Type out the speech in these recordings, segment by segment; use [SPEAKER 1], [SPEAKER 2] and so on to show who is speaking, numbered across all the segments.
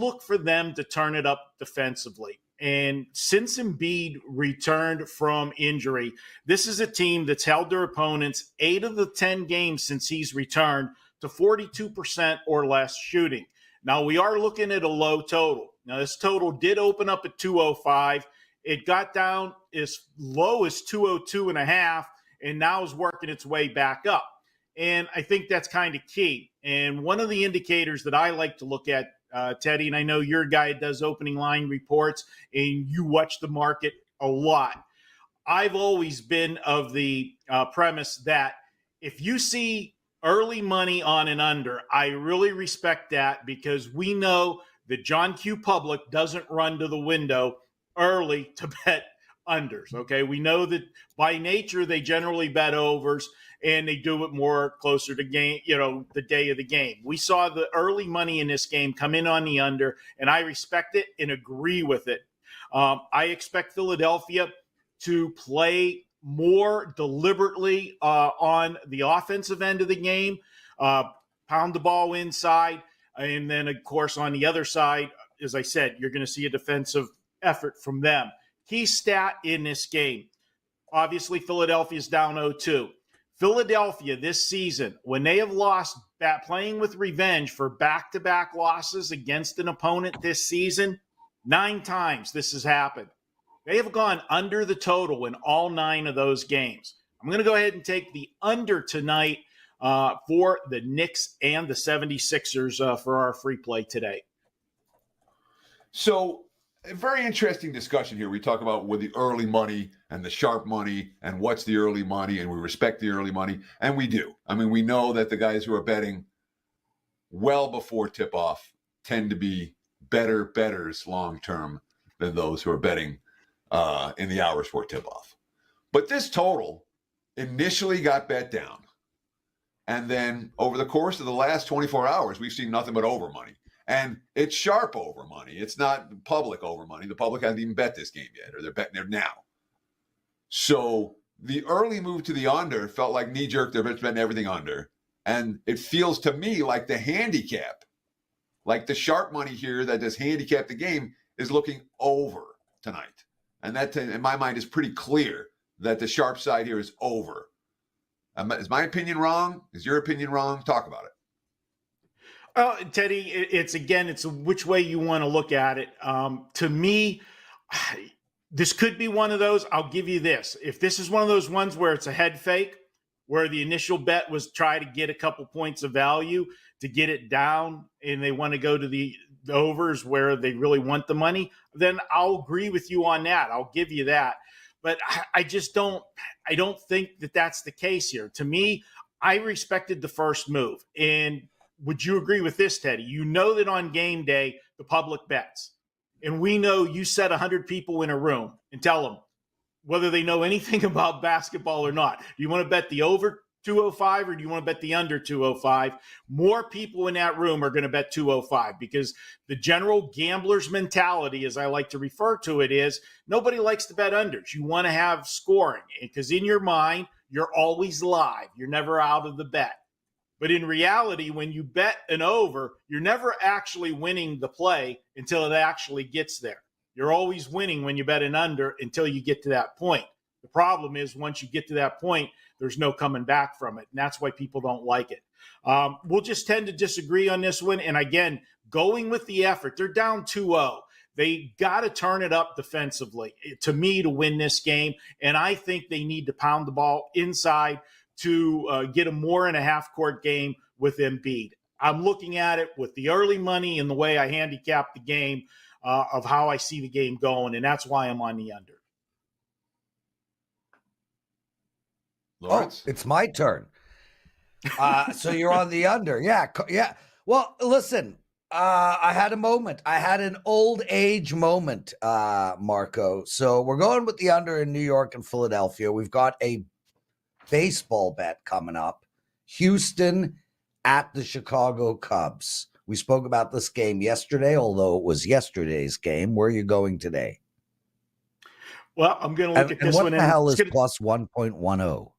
[SPEAKER 1] look for them to turn it up defensively. And since Embiid returned from injury, this is a team that's held their opponents 8 of the 10 games since he's returned to 42% or less shooting. Now, we are looking at a low total. Now, this total did open up at 205. It got down as low as 202.5, and now is working its way back up. And I think that's kind of key. And one of the indicators that I like to look at, Teddy, and I know your guy does opening line reports, and you watch the market a lot. I've always been of the premise that if you see early money on and under, I really respect that, because we know that John Q. Public doesn't run to the window early to bet unders. Okay, we know that by nature they generally bet overs, and they do it more closer to game, the day of the game. We saw the early money in this game come in on the under, and I respect it and agree with it. I expect Philadelphia to play more deliberately on the offensive end of the game, pound the ball inside, and then, of course, on the other side, as I said, you're going to see a defensive effort from them. Key stat in this game, obviously Philadelphia's down 0-2. Philadelphia this season, when they have lost, playing with revenge for back-to-back losses against an opponent this season, 9 times this has happened. They have gone under the total in all 9 of those games. I'm going to go ahead and take the under tonight for the Knicks and the 76ers for our free play today.
[SPEAKER 2] So, a very interesting discussion here. We talk about with the early money and the sharp money and what's the early money, and we respect the early money, and we do. I mean, we know that the guys who are betting well before tip-off tend to be better bettors long-term than those who are betting in the hours before tip-off. But this total initially got bet down, and then over the course of the last 24 hours, we've seen nothing but over money. And it's sharp over money. It's not public over money. The public hasn't even bet this game yet, or they're betting there now. So the early move to the under felt like knee-jerk. They're betting everything under. And it feels to me like the handicap, like the sharp money here that does handicap the game, is looking over tonight. And that, in my mind, is pretty clear that the sharp side here is over. Is my opinion wrong? Is your opinion wrong? Talk about it.
[SPEAKER 1] Teddy, it's which way you want to look at it. To me, this could be one of those. I'll give you this. If this is one of those ones where it's a head fake, where the initial bet was try to get a couple points of value to get it down, and they want to go to the overs where they really want the money, then I'll agree with you on that. I'll give you that. But I don't think that that's the case here. To me, I respected the first move. And would you agree with this, Teddy? You know that on game day, the public bets. And we know you set 100 people in a room and tell them whether they know anything about basketball or not. Do you want to bet the over 205 or do you want to bet the under 205? More people in that room are going to bet 205, because the general gambler's mentality, as I like to refer to it, is nobody likes to bet unders. You want to have scoring, because in your mind, you're always live. You're never out of the bet. But in reality, when you bet an over, you're never actually winning the play until it actually gets there. You're always winning when you bet an under until you get to that point. The problem is once you get to that point, there's no coming back from it. And that's why people don't like it. We'll just tend to disagree on this one. And again, going with the effort, they're down 2-0. They got to turn it up defensively, to me, to win this game. And I think they need to pound the ball inside to get a more and a half court game with Embiid. I'm looking at it with the early money and the way I handicap the game of how I see the game going, and that's why I'm on the under.
[SPEAKER 2] Lawrence?
[SPEAKER 3] Oh, it's my turn. So you're on the under. Yeah. Well, listen, I had a moment. I had an old age moment, Marco. So we're going with the under in New York and Philadelphia. We've got a baseball bet coming up. Houston at the Chicago Cubs. We spoke about this game yesterday, although it was yesterday's game. Where are you going today?
[SPEAKER 1] Well, I'm going to look at this one.
[SPEAKER 3] What the hell is plus 1.10?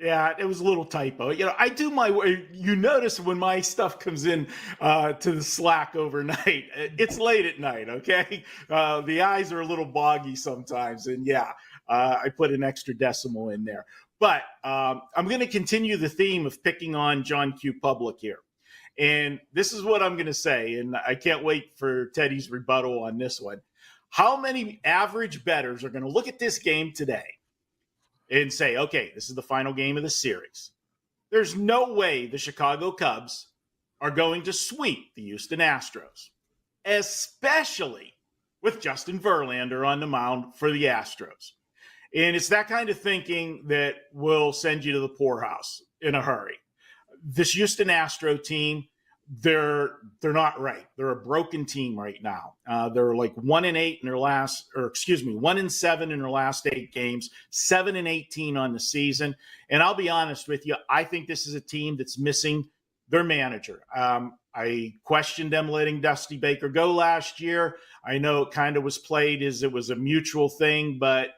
[SPEAKER 1] Yeah, it was a little typo. I do my way. You notice when my stuff comes in to the Slack overnight, it's late at night, okay? The eyes are a little boggy sometimes. And yeah, I put an extra decimal in there. But I'm going to continue the theme of picking on John Q. Public here. And this is what I'm going to say. And I can't wait for Teddy's rebuttal on this one. How many average bettors are going to look at this game today and say, okay, this is the final game of the series? There's no way the Chicago Cubs are going to sweep the Houston Astros, especially with Justin Verlander on the mound for the Astros. And it's that kind of thinking that will send you to the poorhouse in a hurry. This Houston Astro team, they're not right. They're a broken team right now. They're like 1-8 in their last, or excuse me, 1-7 in their last 8 games, 7-18 on the season. And I'll be honest with you, I think this is a team that's missing their manager. I questioned them letting Dusty Baker go last year. I know it kind of was played as it was a mutual thing, but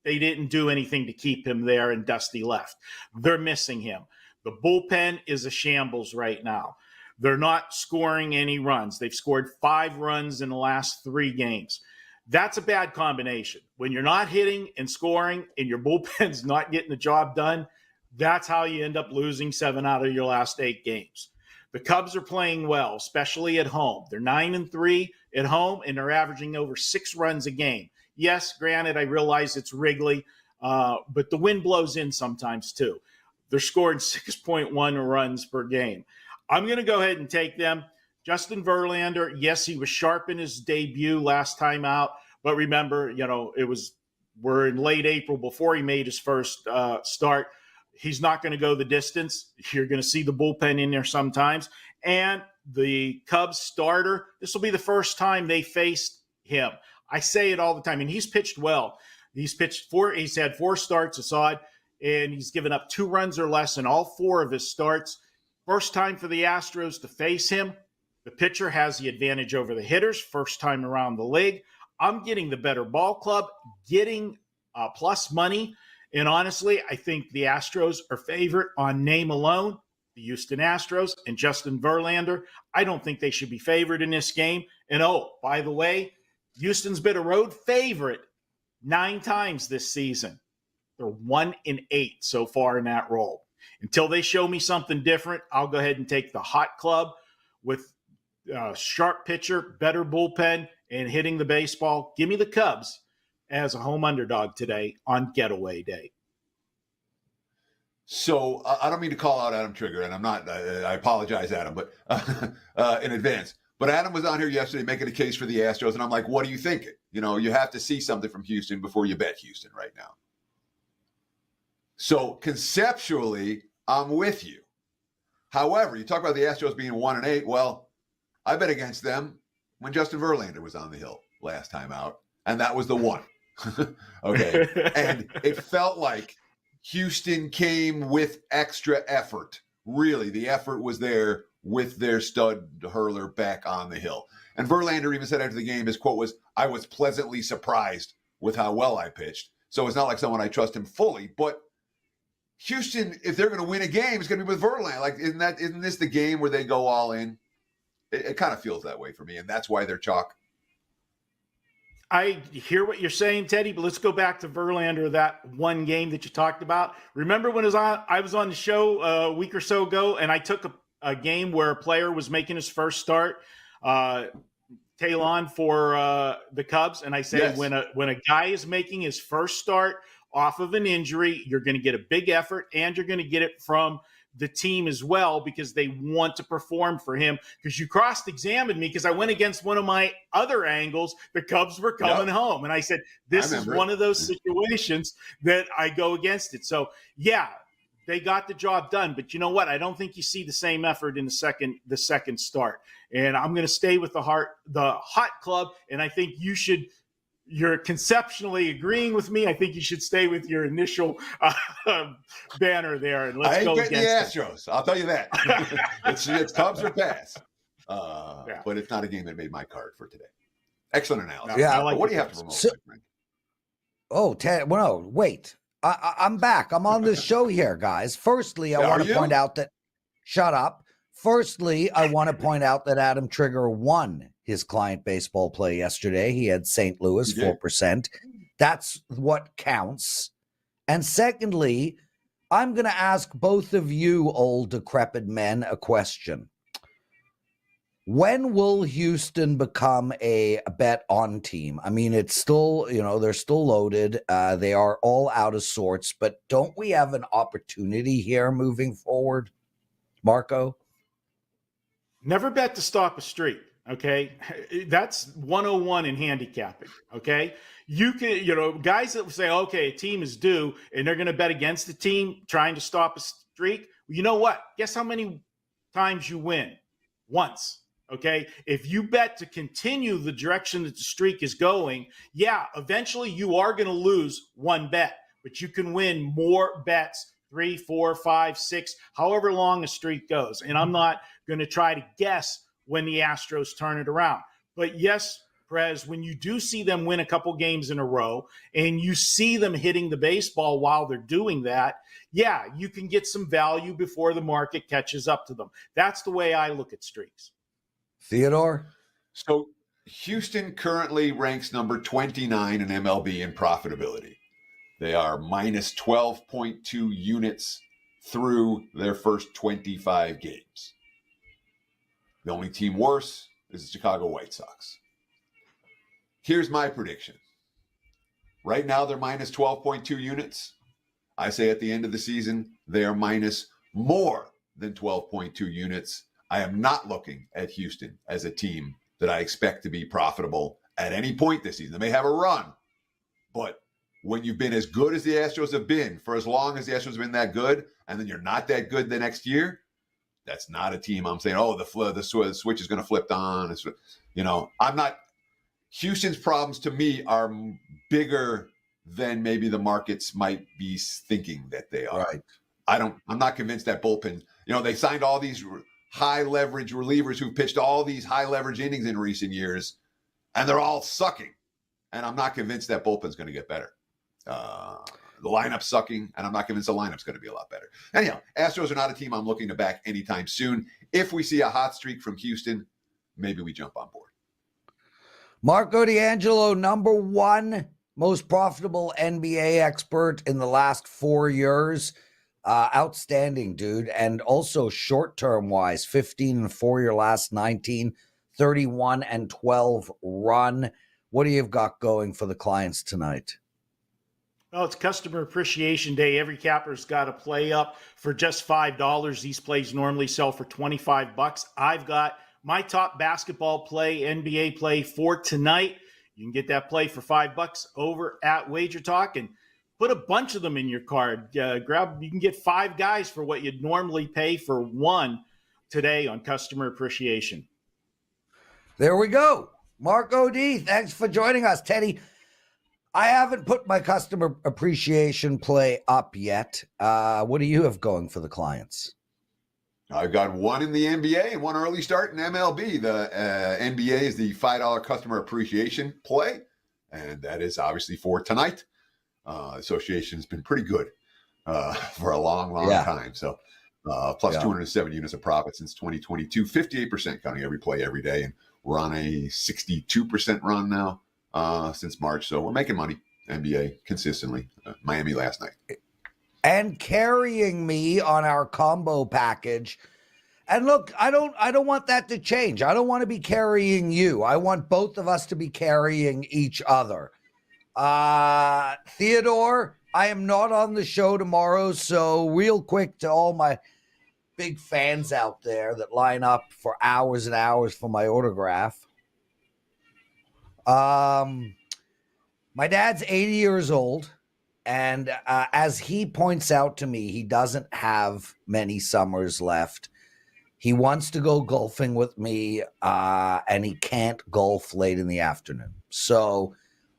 [SPEAKER 1] they didn't do anything to keep him there, and Dusty left. They're missing him. The bullpen is a shambles right now. They're not scoring any runs. They've scored 5 runs in the last 3 games. That's a bad combination. When you're not hitting and scoring and your bullpen's not getting the job done, that's how you end up losing 7 out of your last 8 games. The Cubs are playing well, especially at home. They're 9-3 at home, and they're averaging over 6 runs a game. Yes, granted, I realize it's Wrigley, but the wind blows in sometimes too. They're scoring 6.1 runs per game. I'm going to go ahead and take them. Justin Verlander, yes, he was sharp in his debut last time out, but remember, we're in late April before he made his first start. He's not going to go the distance. You're going to see the bullpen in there sometimes. And the Cubs starter, this will be the first time they faced him. I say it all the time, and he's pitched well. He's had 4 starts, Assad, and he's given up 2 runs or less in all 4 of his starts. First time for the Astros to face him. The pitcher has the advantage over the hitters, first time around the league. I'm getting the better ball club, getting plus money. And honestly, I think the Astros are favorite on name alone, the Houston Astros and Justin Verlander. I don't think they should be favored in this game. And by the way, Houston's been a road favorite 9 times this season. They're 1-8 so far in that role. Until they show me something different, I'll go ahead and take the hot club with sharp pitcher, better bullpen, and hitting the baseball. Give me the Cubs as a home underdog today on Getaway Day.
[SPEAKER 2] So I don't mean to call out Adam Trigger, and I'm not. I apologize, Adam, but in advance. But Adam was on here yesterday making a case for the Astros, and I'm like, what are you thinking? You have to see something from Houston before you bet Houston right now. So conceptually, I'm with you. However, you talk about the Astros being 1-8. Well, I bet against them when Justin Verlander was on the hill last time out, and that was the one. Okay. And it felt like Houston came with extra effort. Really, the effort was there with their stud hurler back on the hill. And Verlander even said after the game, his quote was, "I was pleasantly surprised with how well I pitched." So it's not like someone I trust him fully, but Houston, if they're going to win a game, it's going to be with Verlander. Like, isn't this the game where they go all in? It kind of feels that way for me, and that's why they're chalk.
[SPEAKER 1] I hear what you're saying, Teddy, but let's go back to Verlander, that one game that you talked about. Remember when I was on the show a week or so ago, and I took a game where a player was making his first start, Talon for the Cubs, and I said, yes, when a guy is making his first start off of an injury, you're going to get a big effort, and you're going to get it from the team as well because they want to perform for him. Because you cross-examined me because I went against one of my other angles. The Cubs were coming home, and I said, this is one of those situations that I go against it. So, yeah, they got the job done. But you know what? I don't think you see the same effort in the second start. And I'm going to stay with the hot club, and I think you're conceptually agreeing with me. I think you should stay with your initial banner there, and let's go against
[SPEAKER 2] the Astros. I'll tell you that. it's Cubs or pass. But it's not a game that made my card for today. Excellent analysis.
[SPEAKER 3] Yeah,
[SPEAKER 2] what do you have to promote?
[SPEAKER 3] Ted, well, no, wait. I'm back. I'm on this show here, guys. Firstly, I want to point out that, shut up. Firstly, I want to point out that Adam Trigger won his client baseball play yesterday. He had St. Louis 4%. That's what counts. And secondly, I'm going to ask both of you old decrepit men a question. When will Houston become a bet on team? I mean, it's still, they're still loaded. They are all out of sorts, but don't we have an opportunity here moving forward, Marco?
[SPEAKER 1] Never bet to stop a streak. Okay. That's 101 in handicapping. Okay. You can, guys that say, okay, a team is due and they're going to bet against the team trying to stop a streak. You know what? Guess how many times you win? Once. Okay. If you bet to continue the direction that the streak is going, yeah, eventually you are going to lose one bet, but you can win more bets, 3, 4, 5, 6, however long a streak goes. And I'm not going to try to guess when the Astros turn it around. But yes, Prez, when you do see them win a couple games in a row and you see them hitting the baseball while they're doing that, yeah, you can get some value before the market catches up to them. That's the way I look at streaks.
[SPEAKER 3] Theodore?
[SPEAKER 2] So Houston currently ranks number 29 in MLB in profitability. They are minus 12.2 units through their first 25 games. The only team worse is the Chicago White Sox. Here's my prediction. Right now, they're minus 12.2 units. I say at the end of the season, they are minus more than 12.2 units. I am not looking at Houston as a team that I expect to be profitable at any point this season. They may have a run, but when you've been as good as the Astros have been, for as long as the Astros have been that good, and then you're not that good the next year, that's not a team I'm saying, oh, the switch is going to flip on. I'm not. Houston's problems to me are bigger than maybe the markets might be thinking that they are.
[SPEAKER 3] Right.
[SPEAKER 2] I'm not convinced that bullpen, they signed all these high leverage relievers who pitched all these high leverage innings in recent years, and they're all sucking. And I'm not convinced that bullpen's going to get better. The lineup's sucking, and I'm not convinced the lineup's going to be a lot better. Anyhow, Astros are not a team I'm looking to back anytime soon. If we see a hot streak from Houston, maybe we jump on board.
[SPEAKER 3] Marco D'Angelo, number one most profitable NBA expert in the last 4 years. Outstanding, dude. And also short-term wise, 15-4 your last 19, 31-12 run. What do you got going for the clients tonight?
[SPEAKER 1] Well, it's Customer Appreciation Day. Every capper's got a play up for just $5. These plays normally sell for $25. I've got my top basketball play, NBA play for tonight. You can get that play for $5 over at WagerTalk and put a bunch of them in your card. You can get 5 guys for what you'd normally pay for one today on Customer Appreciation.
[SPEAKER 3] There we go. Marco D, thanks for joining us. Teddy, I haven't put my Customer Appreciation play up yet. What do you have going for the clients?
[SPEAKER 2] I've got one in the NBA and one early start in MLB. The NBA is the $5 Customer Appreciation play, and that is obviously for tonight. Association has been pretty good for a long time. So plus 207 units of profit since 2022, 58% counting every play every day. And we're on a 62% run now since March. So we're making money, NBA, consistently. Miami last night.
[SPEAKER 3] And carrying me on our combo package. And look, I don't want that to change. I don't want to be carrying you. I want both of us to be carrying each other. Theodore, I am not on the show tomorrow, so real quick to all my big fans out there that line up for hours and hours for my autograph. My dad's 80 years old, and as he points out to me, he doesn't have many summers left. He wants to go golfing with me, and he can't golf late in the afternoon. So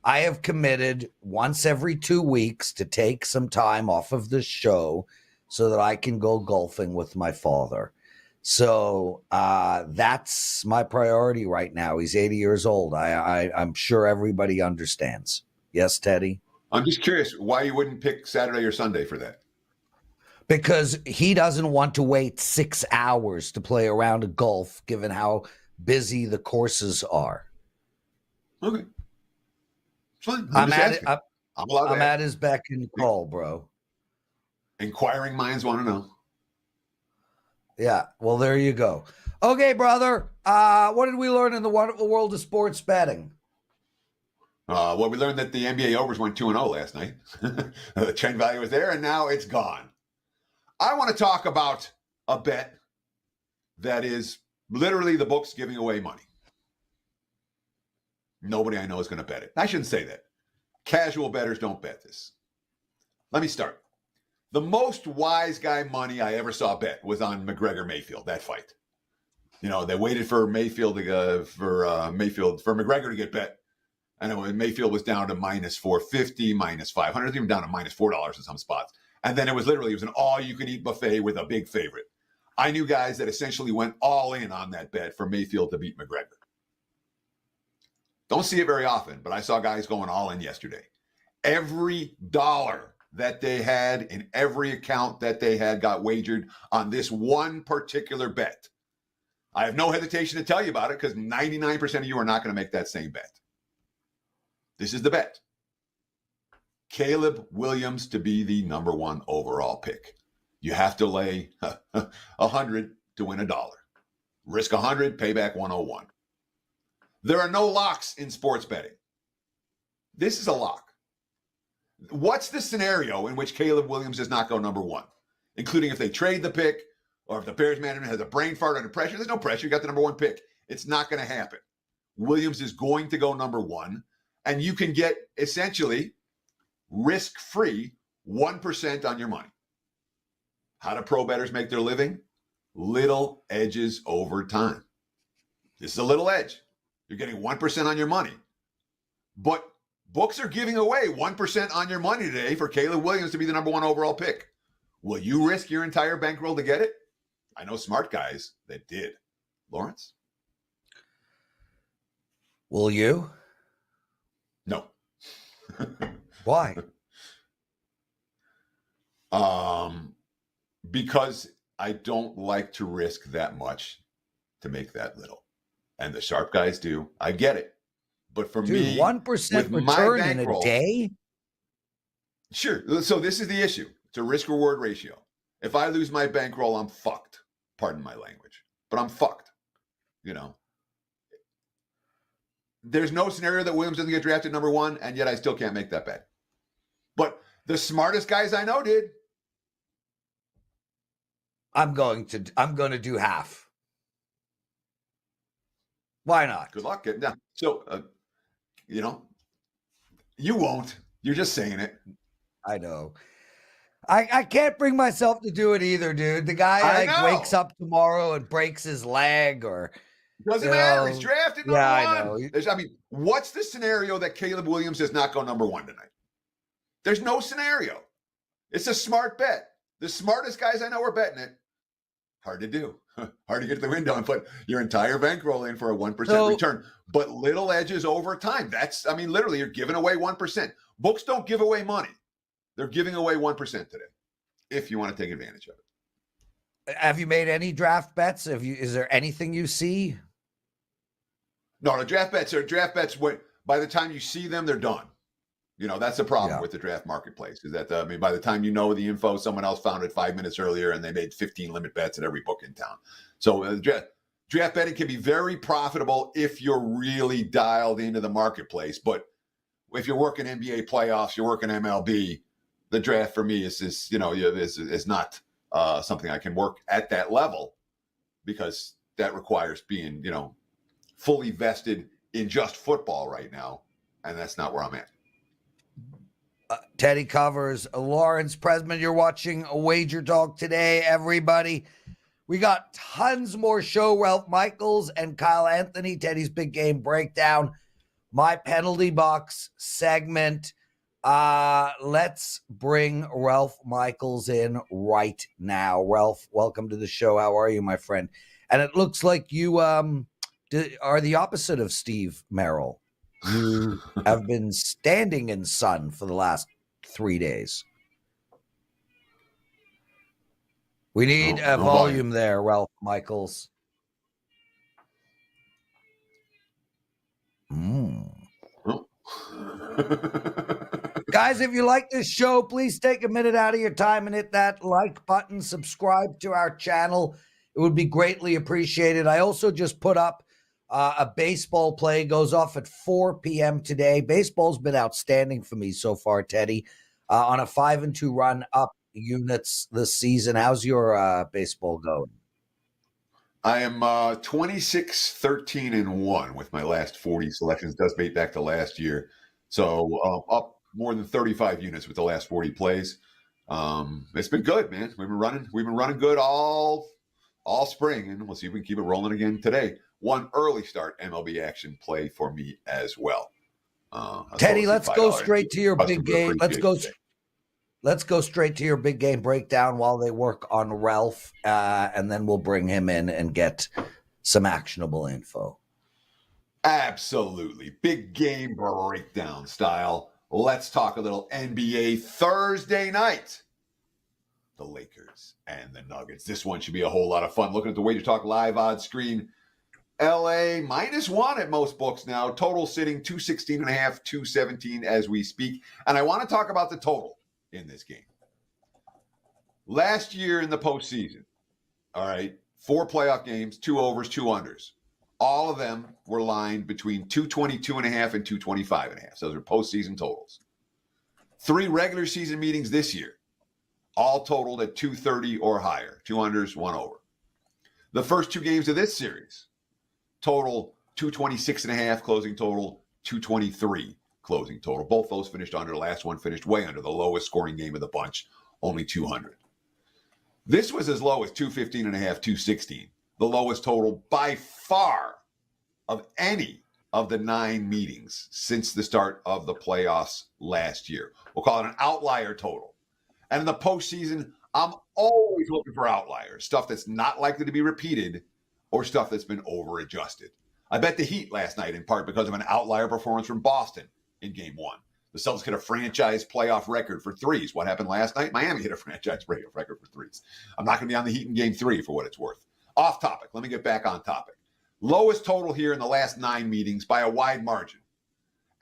[SPEAKER 3] I have committed once every 2 weeks to take some time off of the show so that I can go golfing with my father. So that's my priority right now. He's 80 years old. I'm sure everybody understands. Yes, Teddy?
[SPEAKER 2] I'm just curious why you wouldn't pick Saturday or Sunday for that.
[SPEAKER 3] Because he doesn't want to wait 6 hours to play a round of golf, given how busy the courses are.
[SPEAKER 2] Okay. It's fine. I'm allowed
[SPEAKER 3] I'm
[SPEAKER 2] to
[SPEAKER 3] at his beck and call, bro.
[SPEAKER 2] Inquiring minds want to know.
[SPEAKER 3] Yeah, well, there you go. Okay, brother. What did we learn in the wonderful world of sports betting?
[SPEAKER 2] Well, we learned that the NBA overs went 2-0 last night. The trend value was there, and now it's gone. I want to talk about a bet that is literally the books giving away money. Nobody I know is going to bet it. I shouldn't say that. Casual bettors don't bet this. Let me start. The most wise guy money I ever saw bet was on McGregor-Mayfield, that fight. You know, they waited for Mayfield for McGregor to get bet. And Mayfield was down to minus 450, minus 500, even down to minus $4 in some spots. And then it was an all-you-can-eat buffet with a big favorite. I knew guys that essentially went all in on that bet for Mayfield to beat McGregor. Don't see it very often, but I saw guys going all in yesterday. Every dollar that they had in every account that they had got wagered on this one particular bet. I have no hesitation to tell you about it because 99% of you are not going to make that same bet. This is the bet. Caleb Williams to be the number one overall pick. You have to lay 100 to win $1. Risk 100, pay back 101. There are no locks in sports betting. This is a lock. What's the scenario in which Caleb Williams does not go number one? Including if they trade the pick or if the Bears management has a brain fart under pressure. There's no pressure. You got the number one pick. It's not going to happen. Williams is going to go number one. And you can get essentially risk-free 1% on your money. How do pro bettors make their living? Little edges over time. This is a little edge. You're getting 1% on your money. But books are giving away 1% on your money today for Caleb Williams to be the number one overall pick. Will you risk your entire bankroll to get it? I know smart guys that did. Lawrence?
[SPEAKER 3] Will you?
[SPEAKER 2] No.
[SPEAKER 3] Why?
[SPEAKER 2] Because I don't like to risk that much to make that little. And the sharp guys do. I get it. But for me,
[SPEAKER 3] 1% return in a day?
[SPEAKER 2] Sure. So this is the issue. It's a risk-reward ratio. If I lose my bankroll, I'm fucked. Pardon my language. But I'm fucked. You know? There's no scenario that Williams doesn't get drafted number one, and yet I still can't make that bet. But the smartest guys I know did.
[SPEAKER 3] I'm going to do half. Why not?
[SPEAKER 2] Good luck getting down. So, you won't. You're just saying it.
[SPEAKER 3] I know. I can't bring myself to do it either, dude. The guy wakes up tomorrow and breaks his leg or
[SPEAKER 2] doesn't matter. He's drafted number one.
[SPEAKER 3] I know.
[SPEAKER 2] What's the scenario that Caleb Williams does not go number one tonight? There's no scenario. It's a smart bet. The smartest guys I know are betting it. Hard to do. Hard to get to the window and put your entire bankroll in for a 1% return. But little edges over time. Literally, you're giving away 1%. Books don't give away money. They're giving away 1% today, if you want to take advantage of it.
[SPEAKER 3] Have you made any draft bets? Is there anything you see?
[SPEAKER 2] No, the draft bets by the time you see them, they're done. You know, that's the problem with the draft marketplace is that, by the time you know the info, someone else found it 5 minutes earlier and they made 15 limit bets at every book in town. So draft betting can be very profitable if you're really dialed into the marketplace. But if you're working NBA playoffs, you're working MLB, the draft for me is not something I can work at that level because that requires being, fully vested in just football right now. And that's not where I'm at.
[SPEAKER 3] Teddy covers Lawrence Presman. You're watching WagerTalk Today, everybody. We got tons more show. Ralph Michaels and Kyle Anthony, Teddy's big game breakdown, my penalty box segment. Let's bring Ralph Michaels in right now. Ralph, welcome to the show. How are you, my friend? And it looks like you are the opposite of Steve Merrill. You have been standing in sun for the last 3 days. We need
[SPEAKER 2] No
[SPEAKER 3] volume there, Ralph Michaels.
[SPEAKER 2] Oh.
[SPEAKER 3] Guys, if you like this show, please take a minute out of your time and hit that like button. Subscribe to our channel. It would be greatly appreciated. I also just put up a baseball play. Goes off at 4 p.m. today. Baseball's been outstanding for me so far, Teddy. On a 5-2 run up units this season. How's your baseball going?
[SPEAKER 2] I am 26-13-1 with my last 40 selections. Does date back to last year. So up more than 35 units with the last 40 plays. It's been good, man. We've been running good all spring, and we'll see if we can keep it rolling again today. One early start MLB action play for me as well.
[SPEAKER 3] Teddy, let's go straight to your big game. Let's go straight to your big game breakdown while they work on Ralph, and then we'll bring him in and get some actionable info.
[SPEAKER 2] Absolutely. Big game breakdown style. Let's talk a little NBA Thursday night. The Lakers and the Nuggets. This one should be a whole lot of fun. Looking at the WagerTalk live odds screen. LA -1 at most books now. Total sitting 216.5, 217 as we speak. And I want to talk about the total in this game. Last year in the postseason, all right, 4 playoff games, 2 overs, 2 unders. All of them were lined between 222.5 and 225.5. So those are postseason totals. 3 regular season meetings this year, all totaled at 230 or higher. 2 unders, 1 over. The first 2 games of this series, total 226.5, closing total 223. Closing total. Both those finished under. The last one finished way under, the lowest scoring game of the bunch, only 200. This was as low as 215.5, 216. The lowest total by far of any of the 9 meetings since the start of the playoffs last year. We'll call it an outlier total. And in the postseason, I'm always looking for outliers, stuff that's not likely to be repeated or stuff that's been over-adjusted. I bet the Heat last night in part because of an outlier performance from Boston in Game 1. The Celtics hit a franchise playoff record for threes. What happened last night? Miami hit a franchise playoff record for threes. I'm not going to be on the Heat in Game 3 for what it's worth. Off topic. Let me get back on topic. Lowest total here in the last 9 meetings by a wide margin.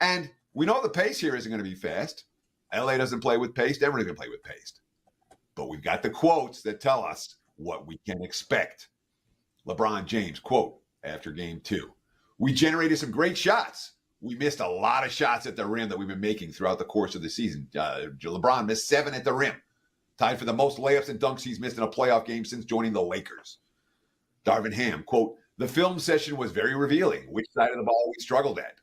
[SPEAKER 2] And we know the pace here isn't going to be fast. LA doesn't play with pace. Denver's going to play with pace. But we've got the quotes that tell us what we can expect. LeBron James, quote, after Game 2. We generated some great shots. We missed a lot of shots at the rim that we've been making throughout the course of the season. LeBron missed 7 at the rim, tied for the most layups and dunks he's missed in a playoff game since joining the Lakers. Darvin Ham, quote, the film session was very revealing. Which side of the ball we struggled at.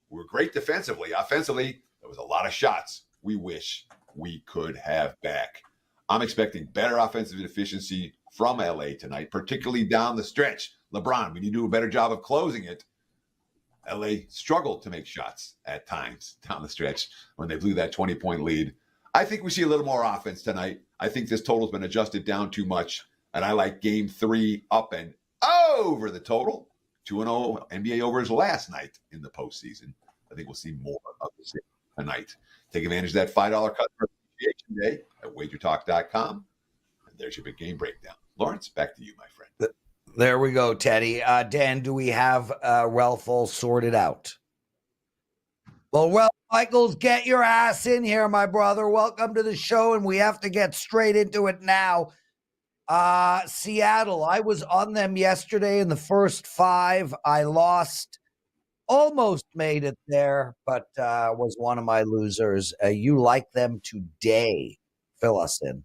[SPEAKER 2] We were great defensively. Offensively, there was a lot of shots we wish we could have back. I'm expecting better offensive efficiency from LA tonight, particularly down the stretch. LeBron, we need to do a better job of closing it. LA struggled to make shots at times down the stretch when they blew that 20-point lead. I think we see a little more offense tonight. I think this total's been adjusted down too much, and I like Game 3 up and over the total. 2-0 NBA overs last night in the postseason. I think we'll see more of the same tonight. Take advantage of that $5 customer appreciation day at WagerTalk.com. And there's your big game breakdown. Lawrence, back to you, my friend.
[SPEAKER 3] There we go, Teddy. Dan, do we have Ralph all sorted out? Well, Ralph Michaels, get your ass in here, my brother. Welcome to the show, and we have to get straight into it now. Seattle, I was on them yesterday in the first 5. I lost, almost made it there, but was one of my losers. You like them today. Fill us in.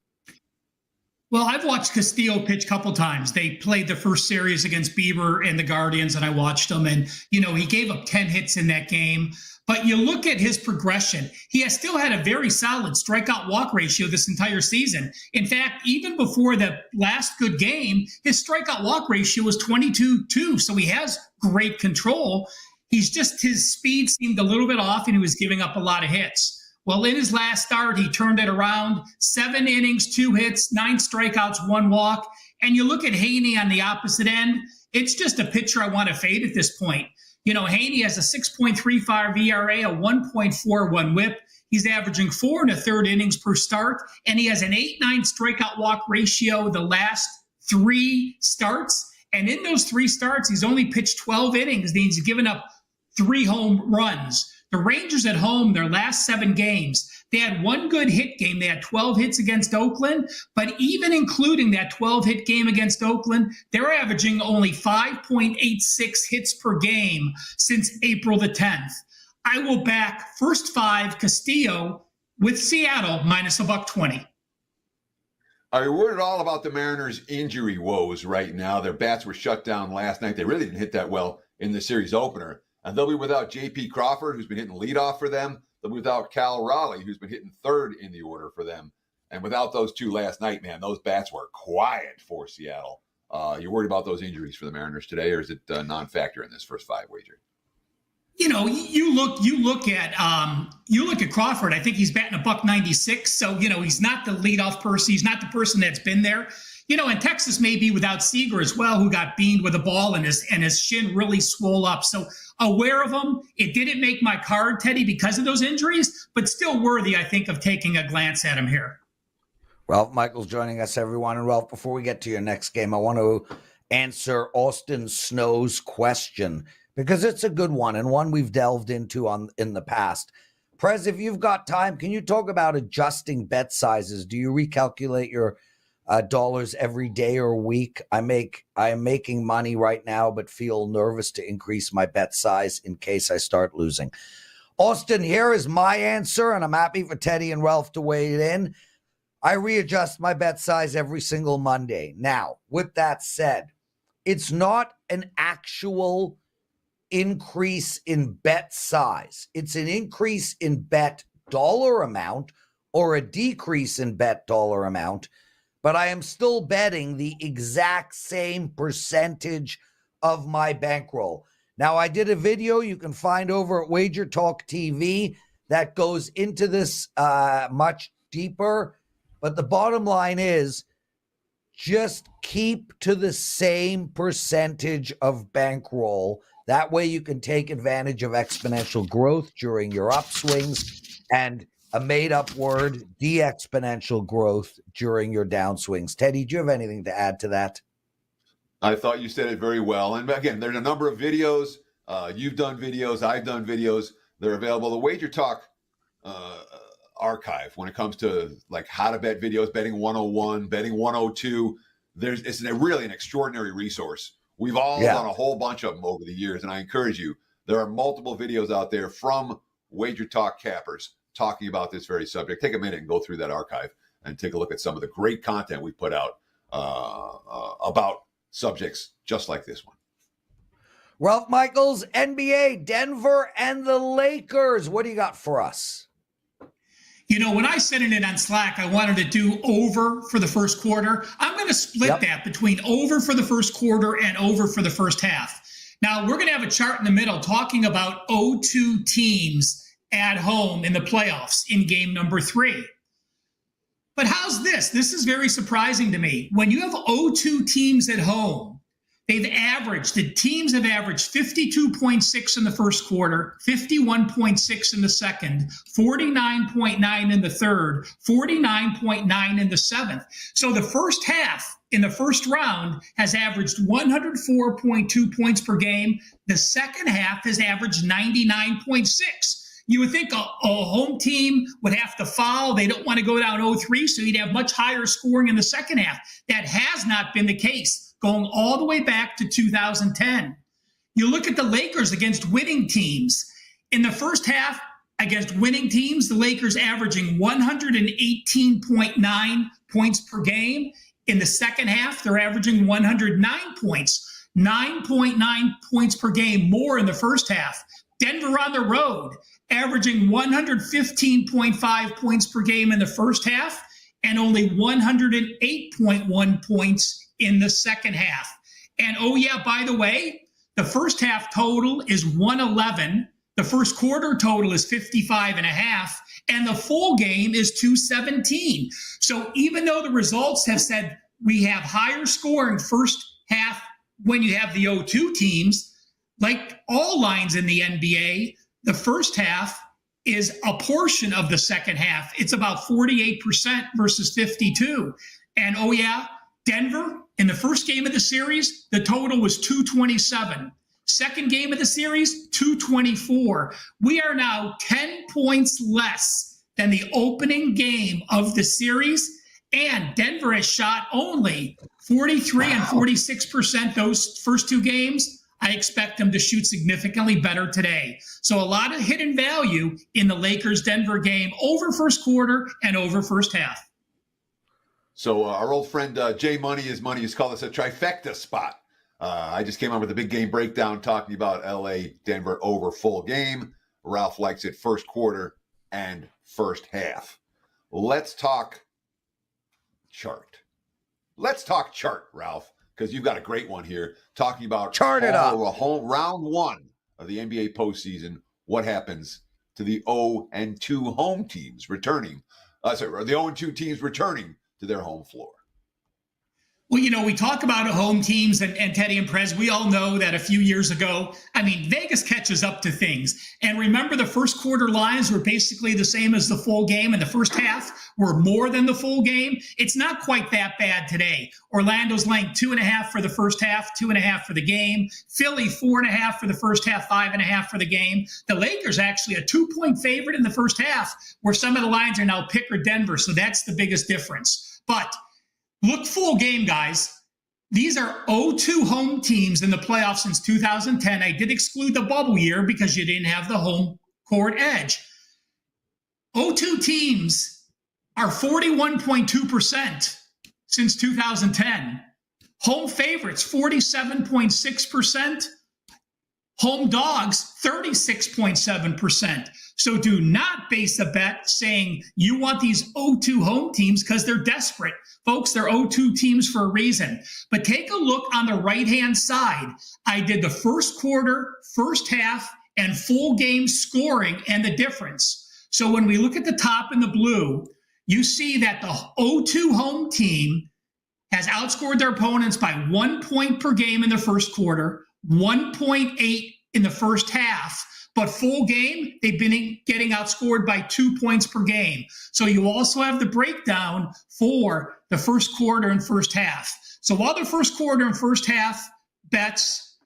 [SPEAKER 4] Well, I've watched Castillo pitch a couple times. They played the first series against Bieber and the Guardians, and I watched him. And, he gave up 10 hits in that game. But you look at his progression. He has still had a very solid strikeout-walk ratio this entire season. In fact, even before the last good game, his strikeout-walk ratio was 22-2. So he has great control. His speed seemed a little bit off, and he was giving up a lot of hits. Well, in his last start, he turned it around. 7 innings, 2 hits, 9 strikeouts, 1 walk. And you look at Haney on the opposite end, it's just a pitcher I want to fade at this point. Haney has a 6.35 ERA, a 1.41 whip. He's averaging 4 1/3 innings per start, and he has an 8.9 strikeout walk ratio the last 3 starts. And in those 3 starts, he's only pitched 12 innings. He's given up 3 home runs. The Rangers at home, their last 7 games, they had 1 good hit game. They had 12 hits against Oakland, but even including that 12-hit game against Oakland, they're averaging only 5.86 hits per game since April the 10th. I will back first 5 Castillo with Seattle minus $1.20.
[SPEAKER 2] Are you worried at all about the Mariners' injury woes right now? Their bats were shut down last night. They really didn't hit that well in the series opener. And they'll be without J.P. Crawford, who's been hitting leadoff for them. They'll be without Cal Raleigh, who's been hitting 3rd in the order for them. And without those 2 last night, man, those bats were quiet for Seattle. You worried about those injuries for the Mariners today, or is it a non-factor in this first 5 wager?
[SPEAKER 4] You look at Crawford. I think he's batting $196. So he's not the leadoff person. He's not the person that's been there. And Texas may be without Seager as well, who got beamed with a ball and his shin really swole up. So aware of him. It didn't make my card, Teddy, because of those injuries, but still worthy, I think, of taking a glance at him here.
[SPEAKER 3] Ralph Michaels joining us, everyone. And Ralph, before we get to your next game, I want to answer Austin Snow's question, because it's a good one and one we've delved into in the past. Prez, if you've got time, can you talk about adjusting bet sizes? Do you recalculate your dollars every day or week? I am making money right now, but feel nervous to increase my bet size in case I start losing. Austin, here is my answer, and I'm happy for Teddy and Ralph to weigh it in. I readjust my bet size every single Monday. Now, with that said, it's not an actual increase in bet size. It's an increase in bet dollar amount or a decrease in bet dollar amount, but I am still betting the exact same percentage of my bankroll. Now, I did a video you can find over at WagerTalk TV that goes into this much deeper, but the bottom line is just keep to the same percentage of bankroll. That way you can take advantage of exponential growth during your upswings and a made-up word, de-exponential growth during your downswings. Teddy, do you have anything to add to that?
[SPEAKER 2] I thought you said it very well. And again, there's a number of videos. You've done videos. I've done videos. They're available. The WagerTalk archive, when it comes to like how to bet videos, betting 101, betting 102, it's really an extraordinary resource. We've all done a whole bunch of them over the years, and I encourage you. There are multiple videos out there from WagerTalk cappers talking about this very subject. Take a minute and go through that archive and take a look at some of the great content we put out about subjects just like this one.
[SPEAKER 3] Ralph Michaels, NBA, Denver, and the Lakers. What do you got for us?
[SPEAKER 4] When I sent it in on Slack, I wanted to do over for the first quarter. I'm going to split that between over for the first quarter and over for the first half. Now, we're going to have a chart in the middle talking about 0-2 teams at home in the playoffs in game number 3. But how's this? This is very surprising to me. When you have 0-2 teams at home, the teams have averaged 52.6 in the first quarter, 51.6 in the second, 49.9 in the third, 49.9 in the seventh. So the first half in the first round has averaged 104.2 points per game. The second half has averaged 99.6. You would think a home team would have to foul. They don't want to go down 0-3, so you'd have much higher scoring in the second half. That has not been the case, going all the way back to 2010. You look at the Lakers against winning teams. In the first half, against winning teams, the Lakers averaging 118.9 points per game. In the second half, they're averaging 109 points, 9.9 points per game more in the first half. Denver on the road, averaging 115.5 points per game in the first half and only 108.1 points in the second half. And by the way, the first half total is 111. The first quarter total is 55.5, and the full game is 217. So even though the results have said we have higher scoring first half when you have the 0-2 teams, like all lines in the NBA, the first half is a portion of the second half. It's about 48% versus 52. And oh yeah, Denver, in the first game of the series, the total was 227. Second game of the series, 224. We are now 10 points less than the opening game of the series. And Denver has shot only 43 and 46% those first two games. I expect them to shoot significantly better today. So a lot of hidden value in the Lakers-Denver game over first quarter and over first half.
[SPEAKER 2] So our old friend Jay Money is called us a trifecta spot. I just came on with a big game breakdown talking about LA Denver over full game. Ralph likes it first quarter and first half. Let's talk chart. Let's talk chart, Ralph, because you've got a great one here talking about
[SPEAKER 3] chart it up.
[SPEAKER 2] Round one of the NBA postseason. What happens to the 0-2 home teams returning? The 0-2 teams returning to their home floor.
[SPEAKER 4] Well, you know, we talk about home teams and Teddy and Prez. We all know that a few years ago, I mean, Vegas catches up to things. And remember, the first quarter lines were basically the same as the full game, and the first half were more than the full game. It's not quite that bad today. Orlando's laying 2.5 for the first half, 2.5 for the game. Philly, 4.5 for the first half, 5.5 for the game. The Lakers actually a 2-point favorite in the first half, where some of the lines are now pick or Denver. So that's the biggest difference. But look full game, guys. These are 0-2 home teams in the playoffs since 2010. I did exclude the bubble year because you didn't have the home court edge. 0-2 teams are 41.2% since 2010. Home favorites, 47.6%. Home dogs, 36.7%. So do not base a bet saying you want these 0-2 home teams because they're desperate. Folks, they're 0-2 teams for a reason. But take a look on the right-hand side. I did the first quarter, first half, and full game scoring and the difference. So when we look at the top in the blue, you see that the 0-2 home team has outscored their opponents by 1 point per game in the first quarter, 1.8 in the first half. But full game, they've been getting outscored by 2 points per game. So you also have the breakdown for the first quarter and first half. So while the first quarter and first half bets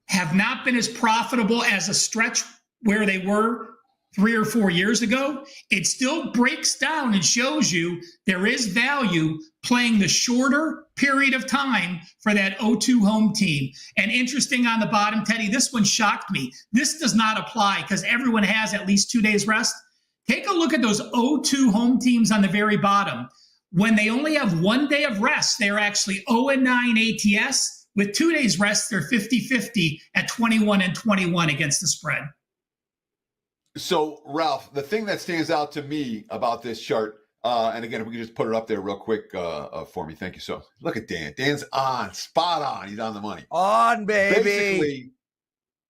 [SPEAKER 4] have not been as profitable as a stretch where they were 3 or 4 years ago, it still breaks down and shows you there is value playing the shorter period of time for that 0-2 home team. And interesting on the bottom, Teddy, this one shocked me. This does not apply because everyone has at least 2 days rest. Take a look at those 0-2 home teams on the very bottom. When they only have 1 day of rest, they're actually 0-9 ATS. With 2 days rest, they're 50-50 at 21-21 against the spread.
[SPEAKER 2] So, Ralph, the thing that stands out to me about this chart, and again, if we could just put it up there real quick for me. Thank you. So, look at Dan. Dan's on, spot on. He's on the money.
[SPEAKER 3] On, baby.
[SPEAKER 2] Basically,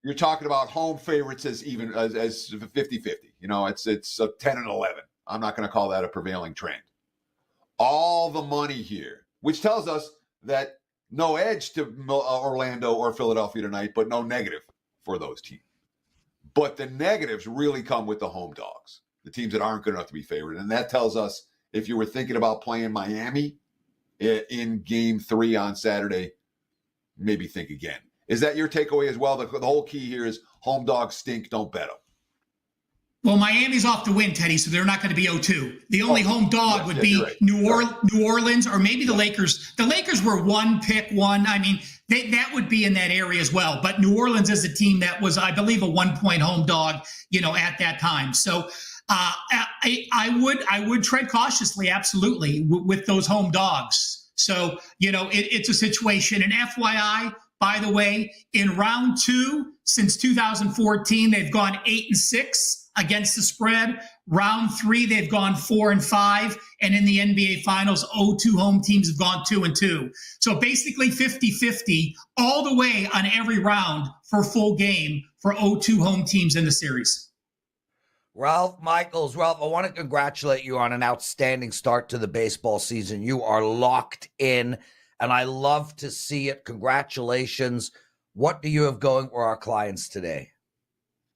[SPEAKER 2] you're talking about home favorites as 50-50. You know, it's a 10 and 11. I'm not going to call that a prevailing trend. All the money here, which tells us that no edge to Orlando or Philadelphia tonight, but no negative for those teams. But the negatives really come with the home dogs, the teams that aren't good enough to be favored. And that tells us if you were thinking about playing Miami in game 3 on Saturday, maybe think again. Is that your takeaway as well? The whole key here is home dogs stink, don't bet them.
[SPEAKER 4] Well, Miami's off to win, Teddy, so they're not going to be 0-2. The only home dog would be right. New Orleans or maybe the Lakers. The Lakers were pick one. I mean, that would be in that area as well. But New Orleans is a team that was, I believe, a 1 point home dog, at that time. So I would tread cautiously, absolutely, with those home dogs. So, it's a situation. And FYI, by the way, in round 2, since 2014, they've gone 8-6 against the spread. Round 3, they've gone 4-5. And in the NBA Finals, 0-2 home teams have gone 2-2. So basically 50-50 all the way on every round for full game for 0-2 home teams in the series.
[SPEAKER 3] Ralph Michaels, I want to congratulate you on an outstanding start to the baseball season. You are locked in, and I love to see it. Congratulations What do you have going for our clients today?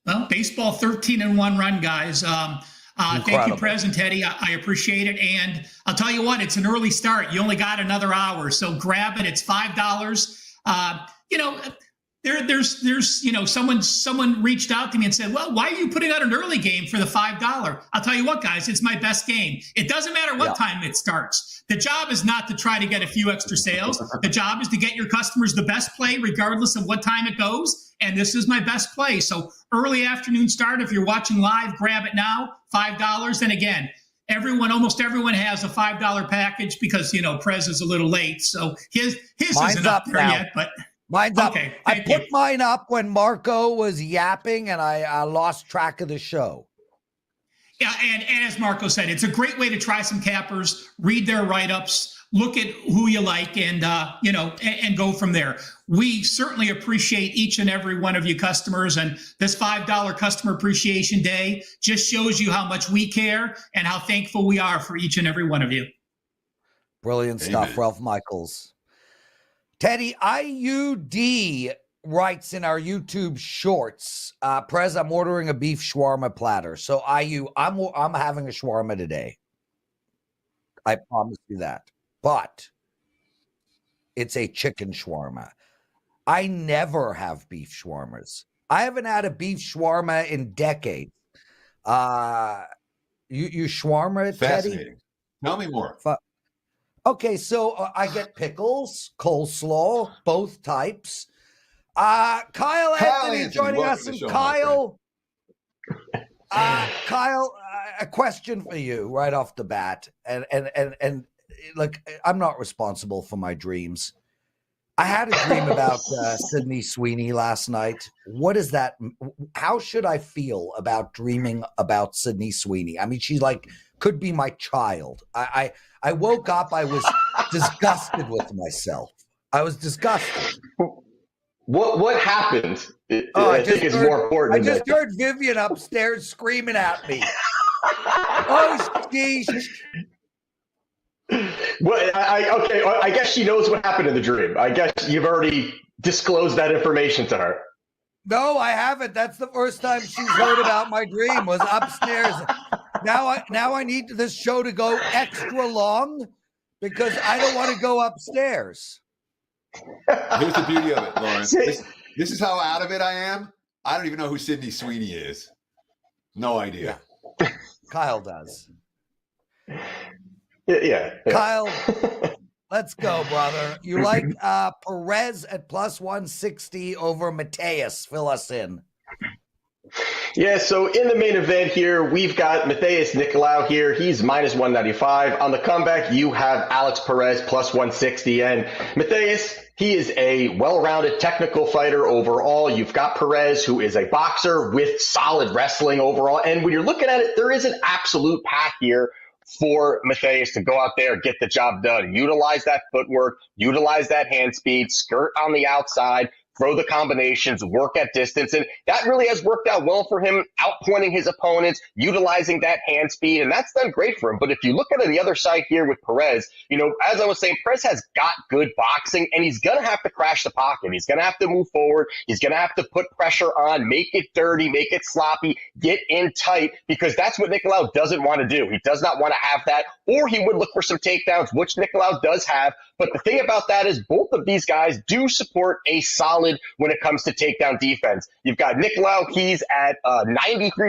[SPEAKER 4] Well, baseball 13-1 run, guys. Thank you, Prez and Teddy. I appreciate it. And I'll tell you what, it's an early start. You only got another hour, so grab it. It's $5. Someone reached out to me and said, well, why are you putting out an early game for the $5? I'll tell you what, guys, it's my best game. It doesn't matter what time it starts. The job is not to try to get a few extra sales. The job is to get your customers the best play regardless of what time it goes. And this is my best play. So early afternoon start. If you're watching live, grab it now, $5. And again, almost everyone has a $5 package because, Prez is a little late. So his isn't up there yet, but
[SPEAKER 3] mine's up.
[SPEAKER 4] Okay,
[SPEAKER 3] I put mine up when Marco was yapping and I lost track of the show.
[SPEAKER 4] Yeah, and as Marco said, it's a great way to try some cappers, read their write-ups, look at who you like, and and go from there. We certainly appreciate each and every one of you customers, and this $5 Customer Appreciation Day just shows you how much we care and how thankful we are for each and every one of you.
[SPEAKER 3] Brilliant stuff, Ralph Michaels. Teddy, IUD writes in our YouTube shorts, Prez, I'm ordering a beef shawarma platter. So I'm having a shawarma today. I promise you that. But it's a chicken shawarma. I never have beef shawarmas. I haven't had a beef shawarma in decades. You shawarma it, Teddy?
[SPEAKER 2] Tell me more.
[SPEAKER 3] Okay, so I get pickles, coleslaw, both types. Kyle Anthony joining us. And Kyle, a question for you right off the bat. And look, I'm not responsible for my dreams. I had a dream about Sydney Sweeney last night. What is that? How should I feel about dreaming about Sydney Sweeney? I mean, she's could be my child. I woke up, I was disgusted with myself. I was disgusted.
[SPEAKER 5] What happened? I think it's more important.
[SPEAKER 3] I just heard Vivian upstairs screaming at me. Oh, sheesh.
[SPEAKER 5] Well, I guess she knows what happened in the dream. I guess you've already disclosed that information to her.
[SPEAKER 3] No, I haven't. That's the first time she's heard about my dream, was upstairs. Now I need this show to go extra long because I don't want to go upstairs.
[SPEAKER 2] Here's the beauty of it, Lawrence. This is how out of it I am. I don't even know who Sydney Sweeney is. No idea.
[SPEAKER 3] Yeah. Kyle does.
[SPEAKER 5] Yeah.
[SPEAKER 3] Kyle, let's go, brother. You like Perez at plus 160 over Mateus. Fill us in.
[SPEAKER 5] Yeah, so in the main event here, we've got Matheus Nicolau here. He's minus 195. On the comeback, you have Alex Perez plus 160. And Matheus, he is a well-rounded technical fighter overall. You've got Perez, who is a boxer with solid wrestling overall. And when you're looking at it, there is an absolute path here for Matheus to go out there, get the job done, utilize that footwork, utilize that hand speed, skirt on the outside, throw the combinations, work at distance. And that really has worked out well for him, outpointing his opponents, utilizing that hand speed. And that's done great for him. But if you look at it on the other side here with Perez, as I was saying, Perez has got good boxing and he's going to have to crash the pocket. He's going to have to move forward. He's going to have to put pressure on, make it dirty, make it sloppy, get in tight, because that's what Nicolau doesn't want to do. He does not want to have that, or he would look for some takedowns, which Nicolau does have. But the thing about that is both of these guys do support a solid when it comes to takedown defense. You've got Nicolau, he's at 93%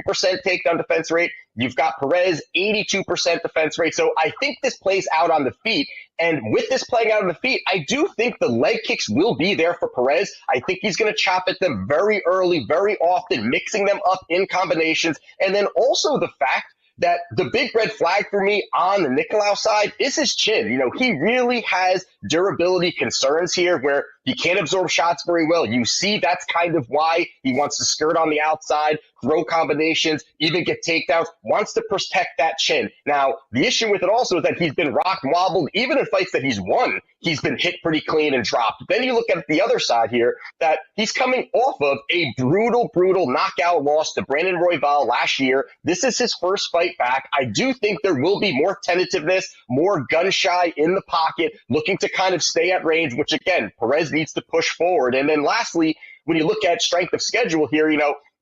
[SPEAKER 5] takedown defense rate. You've got Perez, 82% defense rate. So I think this plays out on the feet. And with this playing out on the feet, I do think the leg kicks will be there for Perez. I think he's going to chop at them very early, very often, mixing them up in combinations. And then also the fact that the big red flag for me on the Nicolau side is his chin. He really has durability concerns here where he can't absorb shots very well. You see that's kind of why he wants to skirt on the outside, throw combinations, even get takedowns, wants to protect that chin. Now, the issue with it also is that he's been rocked and wobbled. Even in fights that he's won, he's been hit pretty clean and dropped. Then you look at the other side here, that he's coming off of a brutal knockout loss to Brandon Royval last year. This is his first fight back. I do think there will be more tentativeness, more gun shy in the pocket, looking to kind of stay at range, which again, Perez needs to push forward. And then lastly, when you look at strength of schedule here,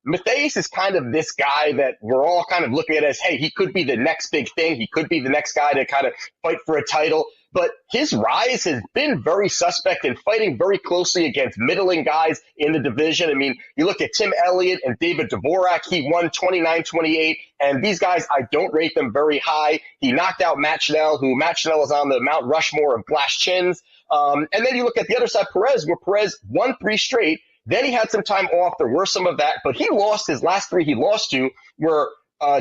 [SPEAKER 5] Matthias is kind of this guy that we're all kind of looking at as, hey, he could be the next big thing. He could be the next guy to kind of fight for a title. But his rise has been very suspect and fighting very closely against middling guys in the division. I mean, you look at Tim Elliott and David Dvorak, he won 29-28, and these guys, I don't rate them very high. He knocked out Matt Schnell, who Matt Schnell is on the Mount Rushmore of glass chins. And then you look at the other side, Prez, where Prez won 3 straight. Then he had some time off. There were some of that, but he lost his last 3 he lost to were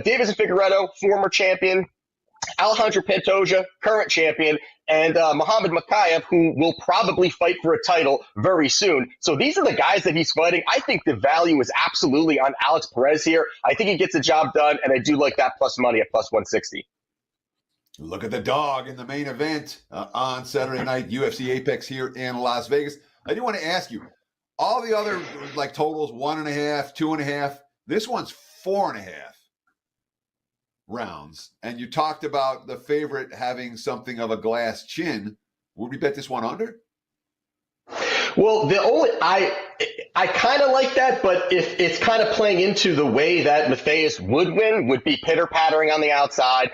[SPEAKER 5] Davison Figueiredo, former champion, Alejandro Pantoja, current champion, and Muhammad Makayev, who will probably fight for a title very soon. So these are the guys that he's fighting. I think the value is absolutely on Alex Perez here. I think he gets the job done, and I do like that plus money at plus 160.
[SPEAKER 2] Look at the dog in the main event on Saturday night, UFC Apex here in Las Vegas. I do want to ask you, all the other like totals, 1.5, 2.5, this one's 4.5 rounds. And you talked about the favorite having something of a glass chin. Would we bet this one under?
[SPEAKER 5] Well, I kind of like that, but if it's kind of playing into the way that Matthias would win, would be pitter-pattering on the outside,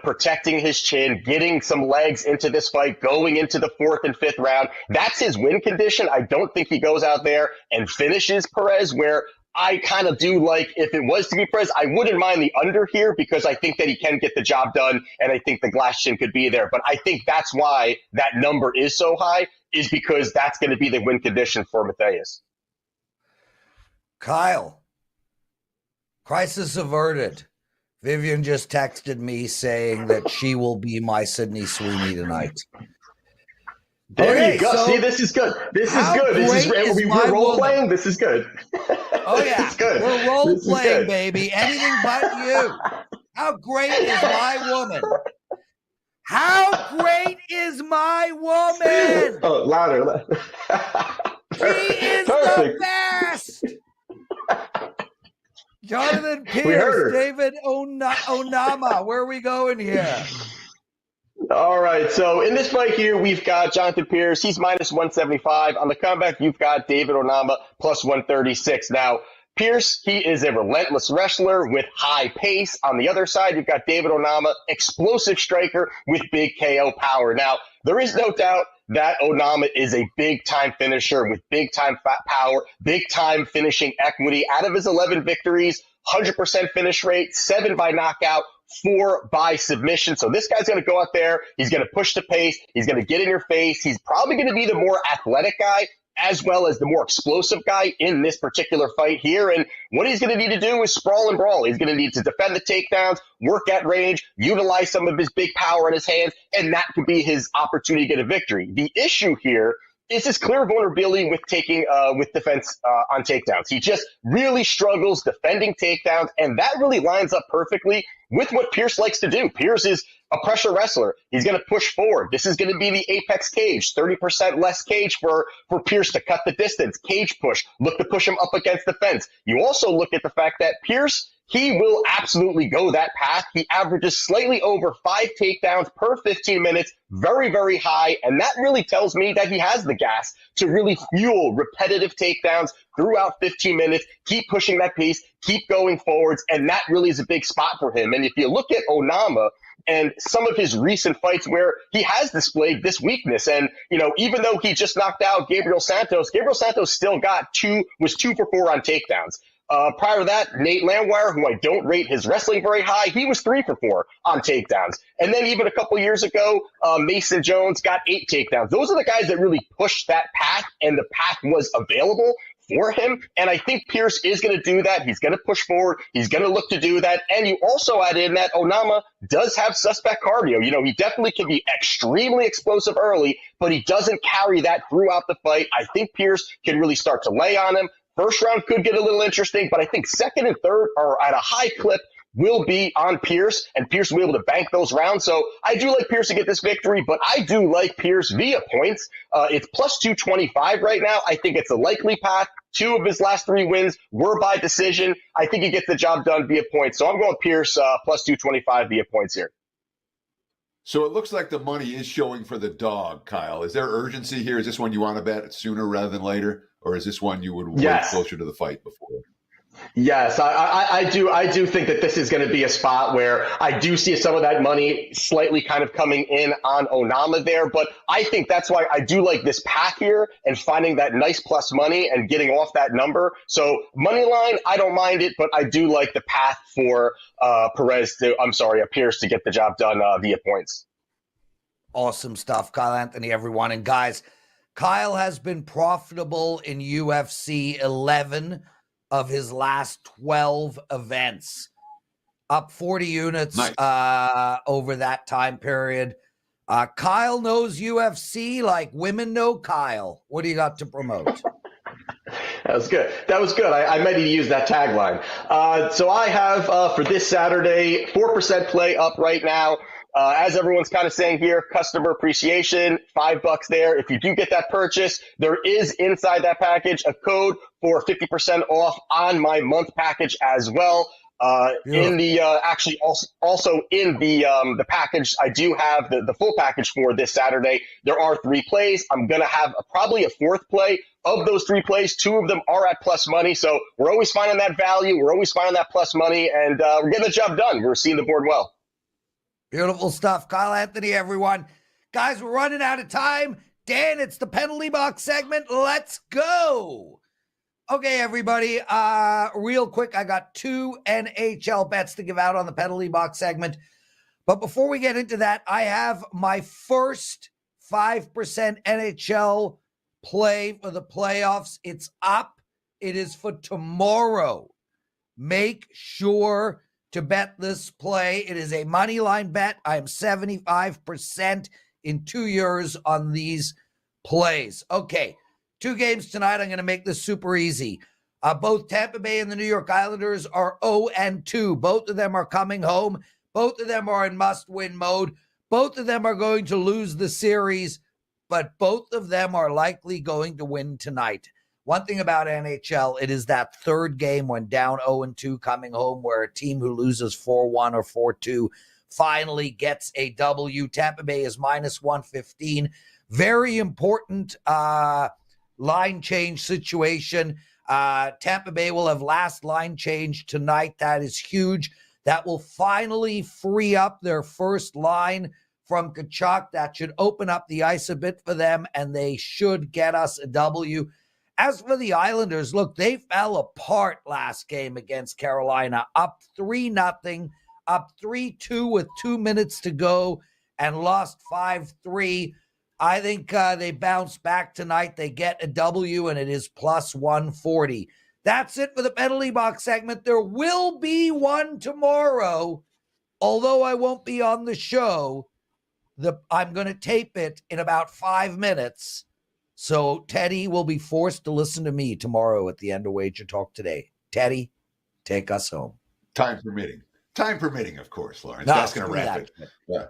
[SPEAKER 5] protecting his chin, getting some legs into this fight, going into the 4th and 5th round. That's his win condition. I don't think he goes out there and finishes Perez, where I kind of do like, if it was to be Prez, I wouldn't mind the under here because I think that he can get the job done, and I think the glass chin could be there. But I think that's why that number is so high, is because that's going to be the win condition for Matthias.
[SPEAKER 3] Kyle, crisis averted. Vivian just texted me saying that she will be my Sydney Sweeney tonight.
[SPEAKER 5] There you go. See, this is good. This is good. We're role playing. This is good.
[SPEAKER 3] Oh, yeah.
[SPEAKER 5] This is good.
[SPEAKER 3] We're role playing, baby. Anything but you. How great is my woman? How great is my woman?
[SPEAKER 5] Oh, louder.
[SPEAKER 3] She is the best. Jonathan Pierce, David Onama. Where are we going here?
[SPEAKER 5] All right, so in this fight here, we've got Jonathan Pierce. He's minus 175. On the comeback, you've got David Onama plus 136. Now, Pierce, he is a relentless wrestler with high pace. On the other side, you've got David Onama, explosive striker with big KO power. Now, there is no doubt that Onama is a big-time finisher with big-time power, big-time finishing equity. Out of his 11 victories, 100% finish rate, 7 by knockout, 4 by submission. So this guy's going to go out there. He's going to push the pace. He's going to get in your face. He's probably going to be the more athletic guy as well as the more explosive guy in this particular fight here. And what he's going to need to do is sprawl and brawl. He's going to need to defend the takedowns, work at range, utilize some of his big power in his hands, and that could be his opportunity to get a victory. The issue here is his clear vulnerability with defense on takedowns. He just really struggles defending takedowns, and that really lines up perfectly with what Pierce likes to do. Pierce is a pressure wrestler. He's going to push forward. This is going to be the apex cage, 30% less cage for Pierce to cut the distance, cage push, look to push him up against the fence. You also look at the fact that Pierce, he will absolutely go that path. He averages slightly over 5 takedowns per 15 minutes, very, very high. And that really tells me that he has the gas to really fuel repetitive takedowns throughout 15 minutes, keep pushing that pace, keep going forwards. And that really is a big spot for him. And if you look at Onama and some of his recent fights where he has displayed this weakness, and, even though he just knocked out Gabriel Santos still was 2 for 4 on takedowns. Prior to that, Nate Landwehr, who I don't rate his wrestling very high, he was 3 for 4 on takedowns. And then even a couple years ago, Mason Jones got 8 takedowns. Those are the guys that really pushed that path, and the path was available for him. And I think Pierce is going to do that. He's going to push forward. He's going to look to do that. And you also add in that Onama does have suspect cardio. He definitely can be extremely explosive early, but he doesn't carry that throughout the fight. I think Pierce can really start to lay on him. First round could get a little interesting, but I think second and third are at a high clip will be on Pierce, and Pierce will be able to bank those rounds. So I do like Pierce to get this victory, but I do like Pierce via points. It's plus 225 right now. I think it's a likely path. 2 of his last 3 wins were by decision. I think he gets the job done via points. So I'm going Pierce plus 225 via points here.
[SPEAKER 2] So it looks like the money is showing for the dog, Kyle. Is there urgency here? Is this one you want to bet sooner rather than later? Or is this one you would wait closer to the fight before?
[SPEAKER 5] Yes, I do think that this is going to be a spot where I do see some of that money slightly kind of coming in on Onama there, but I think that's why I do like this path here and finding that nice plus money and getting off that number. So money line, I don't mind it, but I do like the path for Pierce to get the job done via points.
[SPEAKER 3] Awesome stuff, Kyle Anthony, everyone. And guys, Kyle has been profitable in UFC 11 of his last 12 events, up 40 units over that time period. Kyle knows UFC like women know Kyle. What do you got to promote?
[SPEAKER 5] That was good. I might need to use that tagline. So I have for this Saturday, 4% play up right now. As everyone's kind of saying here, customer appreciation, $5 there. If you do get that purchase, there is inside that package a code for 50% off on my month package as well. In the also in the package, I do have the full package for this Saturday. There are 3 plays. I'm gonna have probably a 4th play. Of those 3 plays, 2 of them are at plus money. So we're always finding that value. We're always finding that plus money, and we're getting the job done. We're seeing the board well.
[SPEAKER 3] Beautiful stuff. Kyle Anthony, everyone. Guys, we're running out of time. Dan, it's the penalty box segment. Let's go. Okay, everybody. Real quick, I got 2 NHL bets to give out on the penalty box segment. But before we get into that, I have my first 5% NHL play for the playoffs. It's up. It is for tomorrow. Make sure to bet this play. It is a money line bet. I am 75% in 2 years on these plays. Okay, 2 games tonight. I'm going to make this super easy. Both Tampa Bay and the New York Islanders are 0-2. Both of them are coming home. Both of them are in must-win mode. Both of them are going to lose the series, but both of them are likely going to win tonight. One thing about NHL, it is that third game when down 0-2 coming home where a team who loses 4-1 or 4-2 finally gets a W. Tampa Bay is minus 115. Very important line change situation. Tampa Bay will have last line change tonight. That is huge. That will finally free up their first line from Kachuk. That should open up the ice a bit for them, and they should get us a W. As for the Islanders, look, they fell apart last game against Carolina, up 3-0, up 3-2 with 2 minutes to go, and lost 5-3. I think they bounce back tonight. They get a W, and it is plus 140. That's it for the penalty box segment. There will be one tomorrow, although I won't be on the show. I'm going to tape it in about 5 minutes. So Teddy will be forced to listen to me tomorrow at the end of Wager Talk Today. Teddy, take us home.
[SPEAKER 2] Time permitting. Time permitting, of course, Lawrence. That's going to wrap it. Yeah.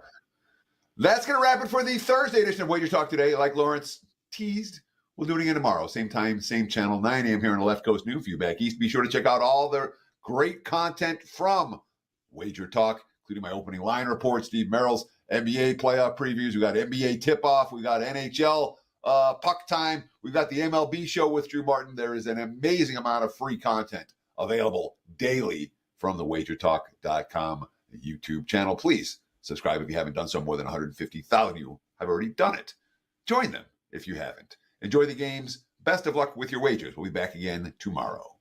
[SPEAKER 2] That's going to wrap it for the Thursday edition of Wager Talk Today. Like Lawrence teased, we'll do it again tomorrow. Same time, same channel, 9 a.m. here on the Left Coast New. If you back east, be sure to check out all the great content from Wager Talk, including my opening line report, Steve Merrill's NBA playoff previews. We got NBA tip-off. We got NHL puck time. We've got the MLB show with Drew Martin. There is an amazing amount of free content available daily from the WagerTalk.com YouTube channel. Please subscribe if you haven't done so. More than 150,000 of you have already done it. Join them if you haven't. Enjoy the games. Best of luck with your wagers. We'll be back again tomorrow.